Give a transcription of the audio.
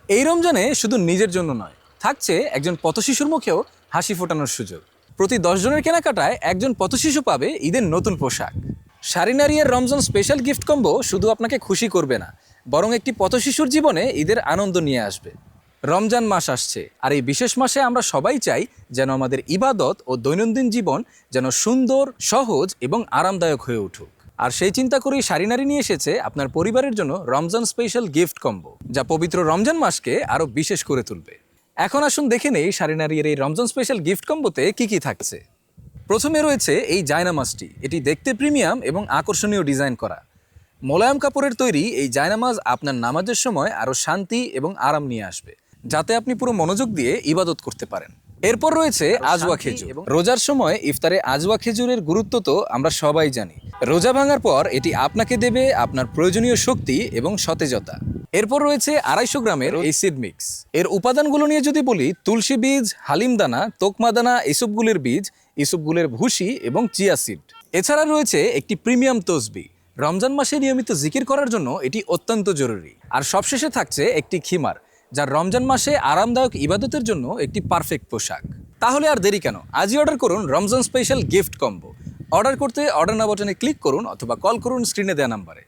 এই রমজানে শুধু নিজের জন্য নয়, থাকছে একজন পথশিশুর মুখেও হাসি ফোটানোর সুযোগ। প্রতি 10 জনের কেনাকাটায় একজন পথশিশু পাবে ঈদের নতুন পোশাক। শাড়িনারিয়ার রমজান স্পেশাল গিফট কম্বো শুধু আপনাকে খুশি করবে না, বরং একটি পথশিশুর জীবনে ঈদের আনন্দ নিয়ে আসবে। রমজান মাস আসছে, আর এই বিশেষ মাসে আমরা সবাই চাই যেন আমাদের ইবাদত ও দৈনন্দিন জীবন যেন সুন্দর, সহজ এবং আরামদায়ক হয়ে উঠুক। আর সেই চিন্তা করেই শাড়িনারি নিয়ে এসেছে আপনার পরিবারের জন্য রমজান স্পেশাল গিফট কম্বো, যা পবিত্র রমজান মাসকে আরও বিশেষ করে তুলবে। এখন আসুন দেখে নেই শাড়িনারির এই রমজান স্পেশাল গিফট কম্বোতে কি কি থাকছে। প্রথমে রয়েছে এই জায়নামাজটি। এটি দেখতে প্রিমিয়াম এবং আকর্ষণীয় ডিজাইন করা। মোলায়েম কাপড়ের তৈরি এই জায়নামাজ আপনার নামাজের সময় আরও শান্তি এবং আরাম নিয়ে আসবে, যাতে আপনি পুরো মনোযোগ দিয়ে ইবাদত করতে পারেন। এরপর রয়েছে আজওয়া খেজুর। রোজার সময় ইফতারে আজওয়া খেজুরের গুরুত্ব তো আমরা সবাই জানি। রোজা ভাঙার পর এটি আপনাকে দেবে আপনার প্রয়োজনীয় শক্তি এবং সতেজতা। এরপর রয়েছে 250 গ্রামের এই সিড মিক্স। এর উপাদানগুলো নিয়ে যদি বলি, তুলসী বীজ, হালিম দানা, তোকমা দানা, ইসুপগুলের বীজ, ইসুপগুলের ভুসি এবং চিয়া সিড। এছাড়া রয়েছে একটি প্রিমিয়াম তসবি। রমজান মাসে নিয়মিত জিকির করার জন্য এটি অত্যন্ত জরুরি। আর সবশেষে থাকছে একটি খিমার, যা রমজান মাসে আরামদায়ক ইবাদতের জন্য একটি পারফেক্ট পোশাক। তাহলে আর দেরি কেন, আজই অর্ডার করুন Ramzan special gift combo. Order করতে অর্ডার নাও বাটনে ক্লিক করুন অথবা কল করুন স্ক্রিনে দেওয়া নাম্বারে।